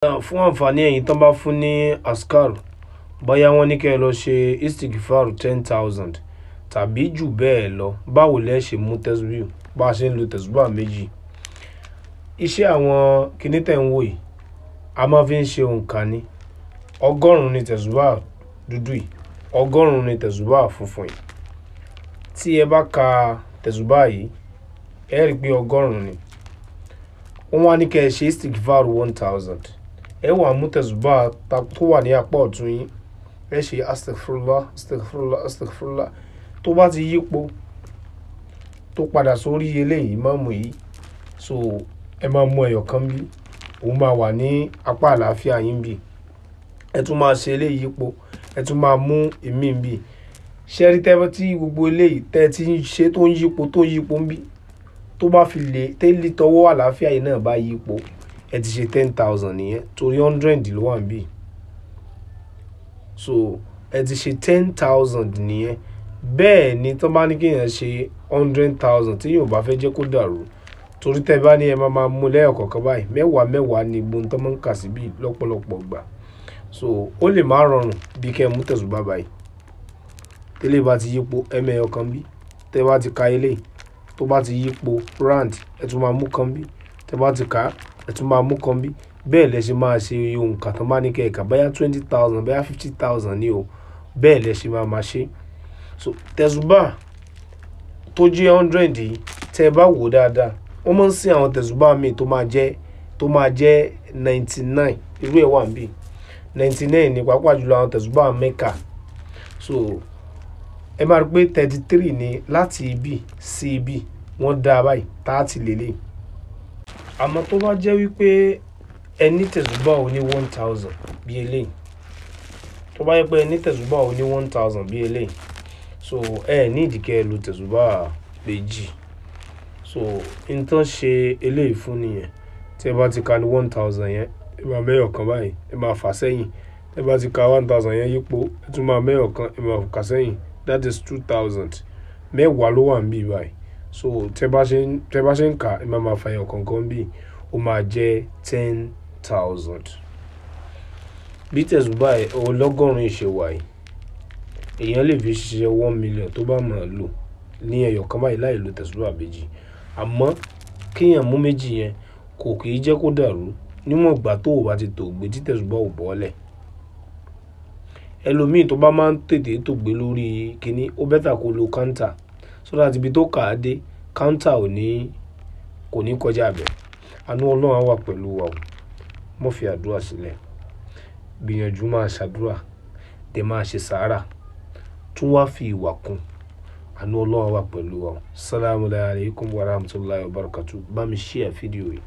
Fún àǹfààní ẹ̀yin tán bá fún ní askar, bóyá wọ́n ní kẹ́ ẹ lọ ṣe istighfar 10,000 tàbí jù bẹ́ẹ̀ lọ, báwo lẹ ṣe mú tẹ́sbíù bá a ṣe ń lo tẹ̀sùbà méjì. Iṣẹ́ àwọn kiní tẹ̀ ń wò yìí, a máa fi ń ṣe òǹkà ni. 100 ni tẹ̀sùbà dúdú yìí, 100 ni tẹ̀sùbà funfun yìí. Tí ẹ bá ka tẹ̀sùbà yìí, ẹ rí pé 100 ni. Wọ́n wá ní kẹ́ ẹ ṣe istighfar 1000. Ẹ wá mú tẹ̀sùbà tó wà ní apá ọ̀tún yín, ẹ ṣe astaghfirullah astaghfirullah astaghfirullah. Tó bá ti yípo tó padà sórí eléyìí máàmù yìí, so ẹ máa mú ẹyọ kan bí, òun máa wà ní apá àlàáfíà yín bí. Ẹ tún máa ṣe eléyìí yípo, ẹ tún máa mú ìmí bí. Ṣẹ́rí tẹ́wọ́ tí gbogbo eléyìí tẹ́ ti ń ṣe tó ń yípo ń bí, tó bá fi lè tẹ́lẹ̀ tọwọ́ àlàáfíà yìí náà bá yípo, ẹ ti ṣe 10,000 nìyẹn, torí 100 ló wà níbí. So ẹ ti ṣe 10,000 nìyẹn. Bẹ́ẹ̀ ni tó bá ní kí èèyàn ṣe 100,000 tí yóò bá fẹ́ jẹ́ kó dàrú, torí tẹ́ bá ní ẹ máa mú lẹ́yọ̀kọ̀ọ̀kan báyìí, mẹ́wàá ni gbogbo tó máa ń kà síbí lọ́pọ̀lọpọ̀ gbà. So ó lè má rọrùn bí kẹ́ ẹ mú tẹ̀sùbà báyìí. Tẹ́lẹ̀ bá ti yípo ẹ mẹ́yọ kan bí, tẹ́ bá ti ka eléyìí tó bá ti yípo round, ẹ tún máa mú kan bí, tẹ́ bá ti ka ẹ tún máa mú kan bí. Bẹ́ẹ̀ lẹ ṣe máa ṣe òǹkà tó bá ní kẹ́ ẹ kà, bóyá 20,000 bóyá 50,000 ni o, bẹ́ẹ̀ lẹ ṣe máa ṣe. So tẹ̀sùbà tó jẹ́ 100 yìí, tẹ́ bá wò dáadáa, wọ́n máa ń sin àwọn tẹ̀sùbà míì tó máa jẹ́ 99, irú ẹ̀ wà níbí. 99 ní pàápàá jùlọ àwọn tẹ̀sùbà Mẹ́kà. So ẹ máa rí pé 33 ni láti ibi sí ibi, wọ́n dá báyìí 30 lélẹ̀. Àmọ́ tó bá jẹ́ wípé ẹ ní tẹ̀sùbà ó ní 1000 bí eléyìí, tó bá yẹ pé ẹ ní tẹ̀sùbà ó ní 1000 bí eléyìí, so ẹ ní ìdíkẹ́ lo tẹ̀sùbà méjì. So n tán ṣe eléyìí fún nìyẹn. Tí ẹ bá ti ka ní 1000 yẹn, ẹ máa mẹ́yọ̀ kan báyìí, ẹ máa fà sẹ́yìn. Tí ẹ bá ti ka 1000 yẹn yípo, ẹ tún máa mẹ́yọ̀ kan, ẹ máa fà sẹ́yìn. That is 2000. Mẹ́wàá ló wà níbí báyìí. So tẹ́ bá ṣe ń kà, ẹ máa fà ẹyọ kọ̀ọ̀kan bí, ó máa jẹ́ 10,000. Bí tẹ̀sùbà ọlọ́gọ́rùn-ún ṣe wà yìí, èèyàn lè fi ṣiṣẹ́ 1 million tó bá máa lò ní ẹyọ kan báyìí láì lo tẹ̀sùbà méjì. Àmọ́ kéèyàn mú méjì yẹn kò kì í jẹ́ kó dàrú níwọ̀n ìgbà tó o bá ti tòògbé tí tẹ̀sùbà ò bọ́lẹ̀. Ẹlòmíì tó bá máa ń tètè tòògbé lórí kíní, ó bẹ́tà kó lo counter, so that ibi tó kà á dé counter kò ní kọjá bẹ̀. Àánú Ọlọ́run á wà pẹ̀lú wa o. Má fi àdúrà sílẹ̀. Gbìyànjú máa ṣàdúrà, dẹ̀ máa ṣe sàárà, tún wá fi ìwà kún. Àánú Ọlọ́run á wà pẹ̀lú wa o. Assalamu alaikum warahmatullahi wabarakatuh. Bá mi share fídíò yìí.